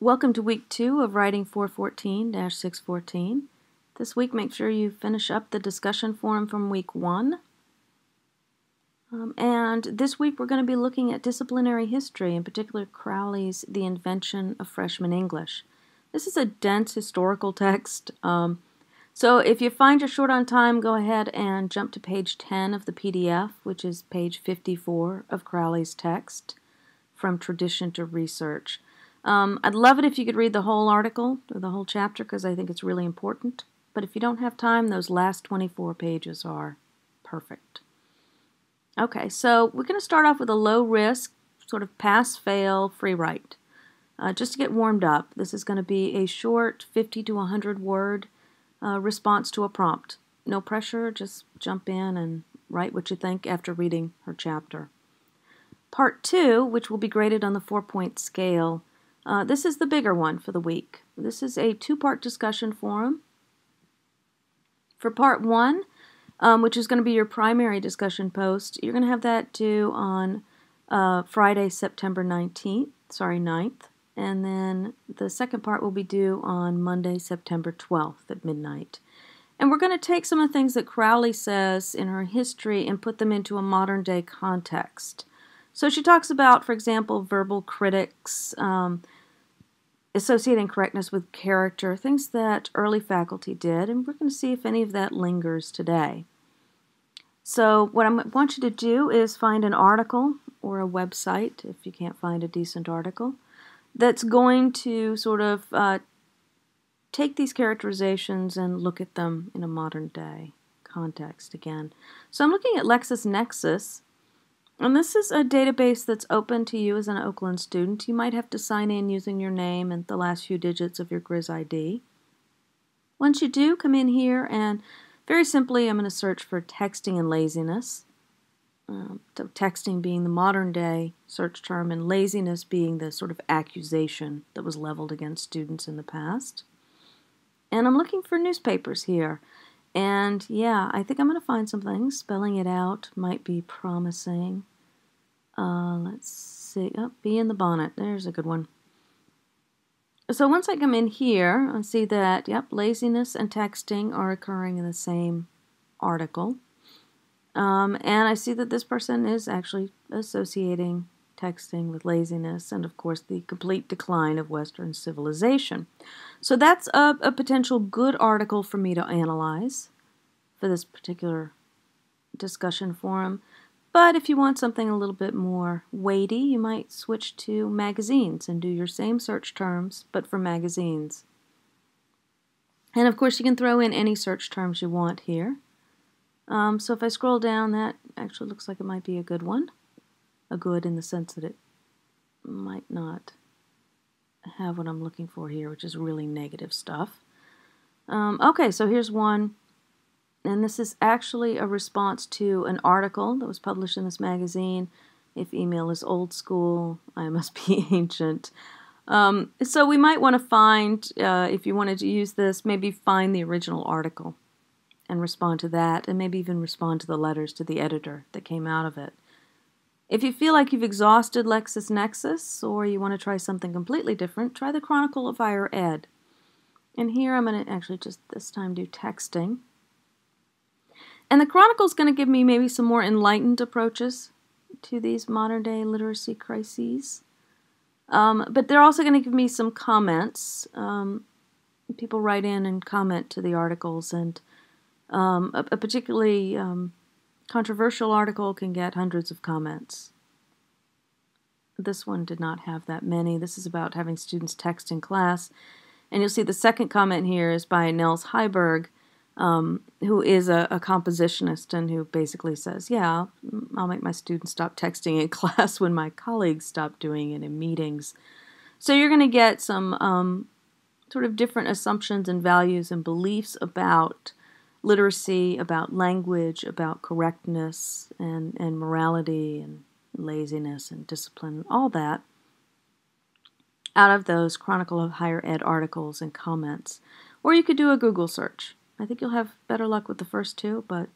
Welcome to week 2 of Writing 414-614. This week, make sure you finish up the discussion forum from week 1. And this week, we're going to be looking at disciplinary history, in particular Crowley's The Invention of Freshman English. This is a dense historical text, so if you find you're short on time, go ahead and jump to page 10 of the PDF, which is page 54 of Crowley's text, From Tradition to Research. I'd love it if you could read the whole article, or the whole chapter, because I think it's really important. But if you don't have time, those last 24 pages are perfect. Okay, so we're going to start off with a low-risk, sort of pass-fail free write. Just to get warmed up, this is going to be a short 50 to 100-word response to a prompt. No pressure, just jump in and write what you think after reading her chapter. Part 2, which will be graded on the 4-point scale, this is the bigger one for the week. This is a 2-part discussion forum. For part 1, which is going to be your primary discussion post, you're going to have that due on Friday, September 9th, and then the second part will be due on Monday, September 12th at midnight. And we're going to take some of the things that Crowley says in her history and put them into a modern-day context. So she talks about, for example, verbal critics, associating correctness with character, things that early faculty did, and we're going to see if any of that lingers today. So what I want you to do is find an article or a website, if you can't find a decent article, that's going to sort of take these characterizations and look at them in a modern-day context again. So I'm looking at LexisNexis. And this is a database that's open to you as an Oakland student. You might have to sign in using your name and the last few digits of your GrizID. Once you do, come in here and very simply I'm going to search for texting and laziness. So texting being the modern day search term and laziness being the sort of accusation that was leveled against students in the past. And I'm looking for newspapers here. And yeah, I think I'm going to find some things. Spelling it out might be promising. Let's see. Oh, Bee in the Bonnet. There's a good one. So once I come in here, I see that, yep, laziness and texting are occurring in the same article. And I see that this person is actually associating texting with laziness and, of course, the complete decline of Western civilization. So that's a potential good article for me to analyze for this particular discussion forum. But if you want something a little bit more weighty, you might switch to magazines and do your same search terms, but for magazines. And of course, you can throw in any search terms you want here. So if I scroll down, that actually looks like it might be a good one. A good in the sense that it might not have what I'm looking for here, which is really negative stuff. Okay, so here's one. And this is actually a response to an article that was published in this magazine. If email is old school, I must be ancient. So we might want to find, if you wanted to use this, maybe find the original article and respond to that, and maybe even respond to the letters to the editor that came out of it. If you feel like you've exhausted LexisNexis, or you want to try something completely different, try the Chronicle of Higher Ed. And here I'm going to actually just this time do texting. And the Chronicle is going to give me maybe some more enlightened approaches to these modern-day literacy crises. But they're also going to give me some comments. People write in and comment to the articles, and a particularly controversial article can get hundreds of comments. This one did not have that many. This is about having students text in class. And you'll see the second comment here is by Nels Heiberg, who is a compositionist and who basically says, yeah, I'll make my students stop texting in class when my colleagues stop doing it in meetings. So you're going to get some sort of different assumptions and values and beliefs about literacy, about language, about correctness and morality and laziness and discipline, all that, out of those Chronicle of Higher Ed articles and comments. Or you could do a Google search. I think you'll have better luck with the first two, but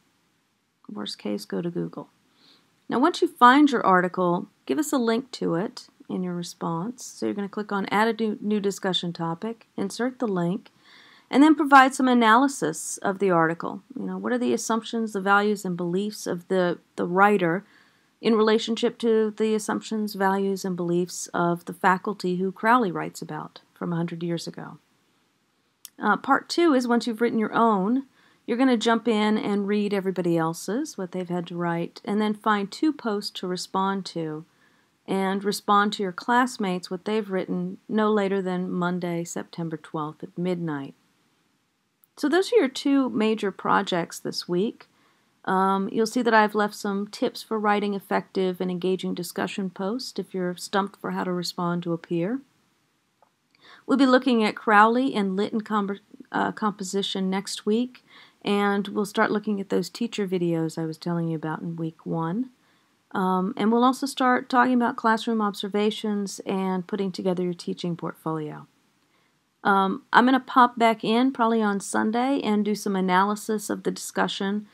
worst case, go to Google. Now, once you find your article, give us a link to it in your response. So you're going to click on Add a New Discussion Topic, insert the link, and then provide some analysis of the article. What are the assumptions, the values, and beliefs of the writer in relationship to the assumptions, values, and beliefs of the faculty who Crowley writes about from 100 years ago. Part 2 is once you've written your own, you're going to jump in and read everybody else's, what they've had to write, and then find 2 posts to respond to, and respond to your classmates what they've written no later than Monday, September 12th at midnight. So those are your 2 major projects this week. You'll see that I've left some tips for writing effective and engaging discussion posts if you're stumped for how to respond to a peer. We'll be looking at Crowley and Lytton composition next week, and we'll start looking at those teacher videos I was telling you about in week 1. And we'll also start talking about classroom observations and putting together your teaching portfolio. I'm going to pop back in probably on Sunday and do some analysis of the discussion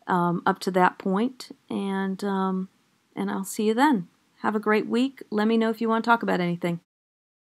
up to that point, and I'll see you then. Have a great week. Let me know if you want to talk about anything.